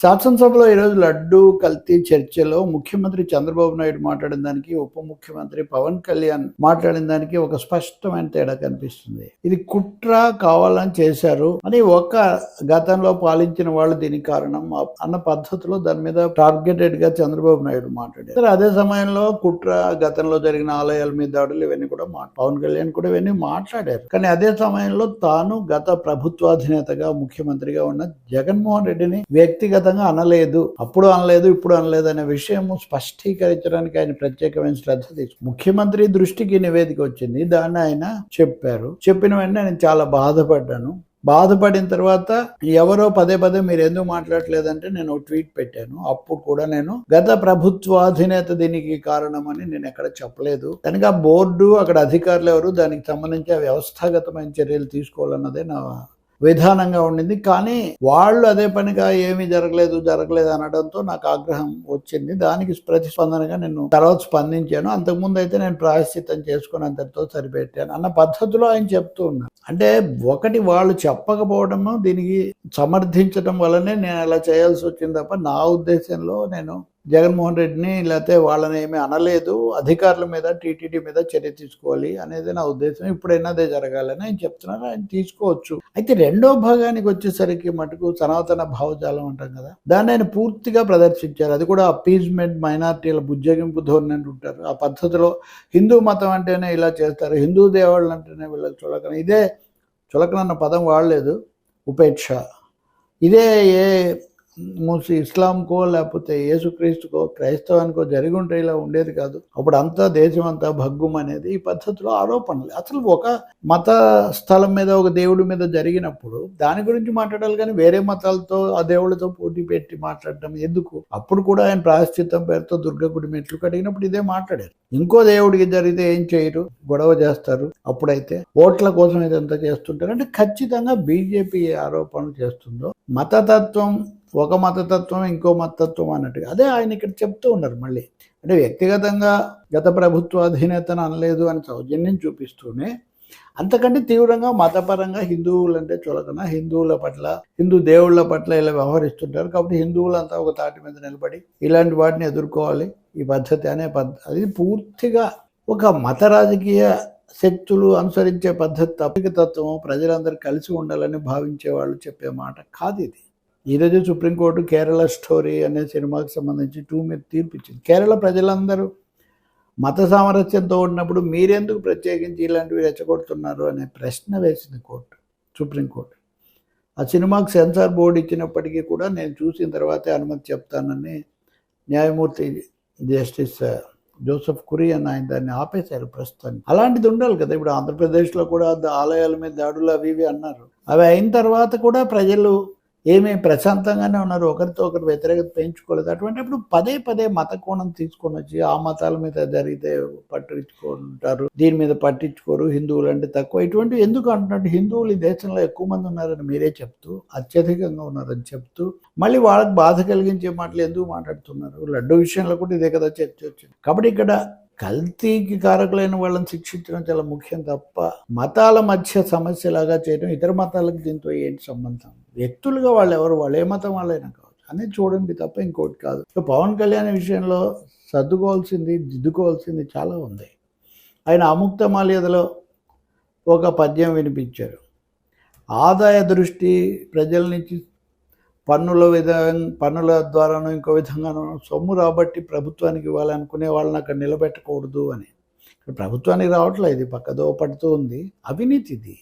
శాసనసభలో ఈరోజు లడ్డూ కల్తీ చర్చలో ముఖ్యమంత్రి చంద్రబాబు నాయుడు మాట్లాడిన దానికి ఉప ముఖ్యమంత్రి పవన్ కళ్యాణ్ మాట్లాడిన దానికి ఒక స్పష్టమైన తేడా కనిపిస్తుంది. ఇది కుట్ర కావాలని చేశారు అని గతంలో పాలించిన వాళ్ళు దీనికి కారణం అన్న పద్ధతిలో దాని మీద టార్గెటెడ్ గా చంద్రబాబు నాయుడు మాట్లాడారు. అదే సమయంలో కుట్ర గతంలో జరిగిన ఆలయాల మీద దాడులు ఇవన్నీ కూడా పవన్ కళ్యాణ్ కూడా ఇవన్నీ మాట్లాడారు. కానీ అదే సమయంలో తాను గత ప్రభుత్వాధినేతగా ముఖ్యమంత్రిగా ఉన్న జగన్మోహన్ రెడ్డిని వ్యక్తిగత అనలేదు, అప్పుడు అనలేదు, ఇప్పుడు అనలేదు అనే విషయం స్పష్టీకరించడానికి ఆయన ప్రత్యేకమైన శ్రద్ధ తీసుకు ముఖ్యమంత్రి దృష్టికి నివేదిక వచ్చింది. దాన్ని ఆయన చెప్పారు. చెప్పిన వెంటనే నేను చాలా బాధపడ్డాను. బాధపడిన తర్వాత ఎవరో పదే మీరు ఎందుకు మాట్లాడలేదంటే నేను ట్వీట్ పెట్టాను. అప్పుడు కూడా నేను గత ప్రభుత్వాధినేత దీనికి కారణమని నేను ఎక్కడ చెప్పలేదు. కనుక ఆ బోర్డు అక్కడ అధికారులు ఎవరు దానికి సంబంధించి వ్యవస్థాగతమైన చర్యలు తీసుకోవాలన్నదే నా విధానంగా ఉండింది. కానీ వాళ్ళు అదే పనిగా ఏమీ జరగలేదు అనడంతో నాకు ఆగ్రహం వచ్చింది. దానికి ప్రతిస్పందనగా నేను తర్వాత స్పందించాను. అంతకుముందు అయితే నేను ప్రాయశ్చిత్తం చేసుకుని అంతటితో సరిపెట్టాను అన్న పద్ధతిలో ఆయన చెప్తూ ఉన్నారు. అంటే వాళ్ళు చెప్పకపోవడము దీనికి సమర్థించడం వల్లనే నేను అలా చేయాల్సి వచ్చింది తప్ప నా ఉద్దేశంలో నేను జగన్మోహన్ రెడ్డిని లేకపోతే వాళ్ళని ఏమీ అనలేదు. అధికారుల మీద టీటీడీ మీద చర్య తీసుకోవాలి అనేది నా ఉద్దేశం. ఇప్పుడైనా అదే జరగాలని ఆయన చెప్తున్నారు. ఆయన తీసుకోవచ్చు. అయితే రెండో భాగానికి వచ్చేసరికి మటుకు సనాతన భావజాలం అంటాం కదా, దాన్ని ఆయన పూర్తిగా ప్రదర్శించారు. అది కూడా అపీజ్మెంట్, మైనార్టీల బుజ్జగింపు ధోరణి అంటుంటారు. ఆ పద్ధతిలో హిందూ మతం అంటేనే ఇలా చేస్తారు, హిందూ దేవుళ్ళు అంటేనే వీళ్ళకి చులకన. ఇదే చులకన అన్న పదం వాడలేదు, ఉపేక్ష. ఇదే ఇస్లాంకో లేకపోతే యేసుక్రీస్తుకో క్రైస్తవానికో జరిగి ఉంటే ఇలా ఉండేది కాదు. అప్పుడు అంతా దేశం అంతా భగ్గుం అనేది ఈ పద్ధతిలో ఆరోపణలు. అసలు ఒక మత స్థలం మీద ఒక దేవుడి మీద జరిగినప్పుడు దాని గురించి మాట్లాడాలి, కానీ వేరే మతాలతో ఆ దేవుళ్ళతో పోటీ పెట్టి మాట్లాడటం ఎందుకు? అప్పుడు కూడా ఆయన ప్రాయశ్చిత్తం పేరుతో దుర్గ గుడి మెట్లు కడిగినప్పుడు ఇదే మాట్లాడారు. ఇంకో దేవుడికి జరిగితే ఏం చేయరు, గొడవ చేస్తారు. అప్పుడైతే ఓట్ల కోసం ఇదంతా చేస్తుంటారు. అంటే ఖచ్చితంగా బీజేపీ ఏ ఆరోపణలు చేస్తుందో మతతత్వం, ఒక మతతత్వం ఇంకో మతతత్వం అన్నట్టుగా అదే ఆయన ఇక్కడ చెప్తూ ఉన్నారు. మళ్ళీ అంటే వ్యక్తిగతంగా గత ప్రభుత్వ అధినేతను అనలేదు అని సౌజన్యం చూపిస్తూనే అంతకంటే తీవ్రంగా మతపరంగా హిందువులంటే చులకన, హిందువుల పట్ల, హిందూ దేవుళ్ళ పట్ల ఇలా వ్యవహరిస్తుంటారు. కాబట్టి హిందువులంతా ఒక తాటి మీద నిలబడి ఇలాంటి వాటిని ఎదుర్కోవాలి. ఈ పద్ధతి అది పూర్తిగా ఒక మత రాజకీయ శక్తులు అనుసరించే పద్ధతి తత్వం, ప్రజలందరూ కలిసి ఉండాలని భావించే వాళ్ళు చెప్పే మాట కాదు ఇది. ఈరోజు సుప్రీంకోర్టు కేరళ స్టోరీ అనే సినిమాకి సంబంధించి 2 మీద తీర్పు ఇచ్చింది. కేరళ ప్రజలందరూ మత సామరస్యంతో ఉన్నప్పుడు మీరెందుకు ప్రత్యేకించి ఇలాంటివి రెచ్చగొడుతున్నారు అనే ప్రశ్న వేసింది సుప్రీంకోర్టు. ఆ సినిమాకు సెన్సార్ బోర్డు ఇచ్చినప్పటికీ కూడా నేను చూసిన తర్వాతే అనుమతి చెప్తానని న్యాయమూర్తి జస్టిస్ జోసెఫ్ కురియన్ ఆయన దాన్ని ఆపేశారు ప్రస్తుతానికి. అలాంటిది ఉండాలి కదా. ఇప్పుడు ఆంధ్రప్రదేశ్లో కూడా ఆలయాల మీద దాడులు అవి ఇవి అన్నారు. అవి అయిన తర్వాత కూడా ప్రజలు ఏమీ ప్రశాంతంగానే ఉన్నారు, ఒకరితో ఒకరు వ్యతిరేకత పెంచుకోలేదు. అటువంటిప్పుడు పదే మత కోణం తీసుకొని వచ్చి ఆ మతాల మీద జరిగితే పట్టించుకుంటారు, దీని మీద పట్టించుకోరు, హిందువులు అంటే తక్కువ, ఇటువంటివి ఎందుకు అంటున్నట్టు? హిందువులు ఈ దేశంలో ఎక్కువ మంది ఉన్నారని మీరే చెప్తూ, అత్యధికంగా ఉన్నారని చెప్తూ మళ్ళీ వాళ్ళకి బాధ కలిగించే మాటలు ఎందుకు మాట్లాడుతున్నారు? లడ్డు విషయంలో కూడా ఇదే కదా చర్చ వచ్చింది. కాబట్టి ఇక్కడ కల్తీకి కారకులైన వాళ్ళని శిక్షించడం చాలా ముఖ్యం తప్ప మతాల మధ్య సమస్యలాగా చేయడం, ఇతర మతాలకు దీంతో ఏంటి సంబంధం? వ్యక్తులుగా వాళ్ళు ఎవరు, వాళ్ళు ఏ మతం వాళ్ళైనా కావచ్చు అనేది చూడండి తప్ప ఇంకోటి కాదు. పవన్ కళ్యాణ్ విషయంలో దిద్దుకోవాల్సింది చాలా ఉంది. ఆయన అముక్త మాల్యదలో ఒక పద్యం వినిపించారు. ఆదాయ దృష్టి ప్రజల నుంచి పన్నుల ద్వారానో ఇంకో విధంగానో సొమ్ము రాబట్టి ప్రభుత్వానికి ఇవ్వాలనుకునే వాళ్ళని అక్కడ నిలబెట్టకూడదు అని. ఇక్కడ ప్రభుత్వానికి రావట్లేదు, ఇది పక్కదో పడుతూ ఉంది. అవినీతి ఇది.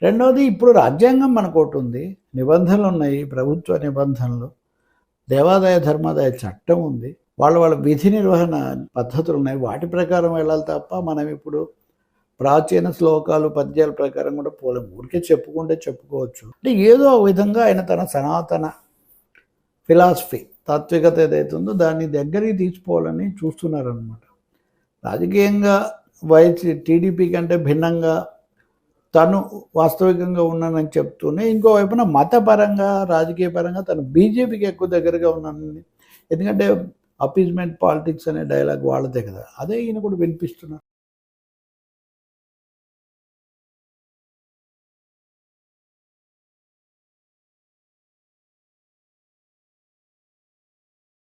రెండవది, ఇప్పుడు రాజ్యాంగం మనకోటి ఉంది, నిబంధనలు ఉన్నాయి, ప్రభుత్వ నిబంధనలు, దేవాదాయ ధర్మాదాయ చట్టం ఉంది, వాళ్ళ విధి నిర్వహణ పద్ధతులు ఉన్నాయి. వాటి ప్రకారం వెళ్ళాలి తప్ప మనం ఇప్పుడు ప్రాచీన శ్లోకాలు పద్యాల ప్రకారం కూడా పోలేం. ఊరికే చెప్పుకోవచ్చు. అంటే ఏదో ఒక విధంగా ఆయన తన సనాతన ఫిలాసఫీ, తాత్వికత ఏదైతుందో దాన్ని దగ్గరికి తీసుకోవాలని చూస్తున్నారనమాట. రాజకీయంగా టీడీపీ కంటే భిన్నంగా తను వాస్తవికంగా ఉన్నానని చెప్తూనే ఇంకోవైపున మతపరంగా, రాజకీయ పరంగా తను బీజేపీకి ఎక్కువ దగ్గరగా ఉన్నానని. ఎందుకంటే అపీజ్మెంట్ పాలిటిక్స్ అనే డైలాగ్ వాళ్ళదే కదా, అదే ఈయన కూడా వినిపిస్తున్నారు.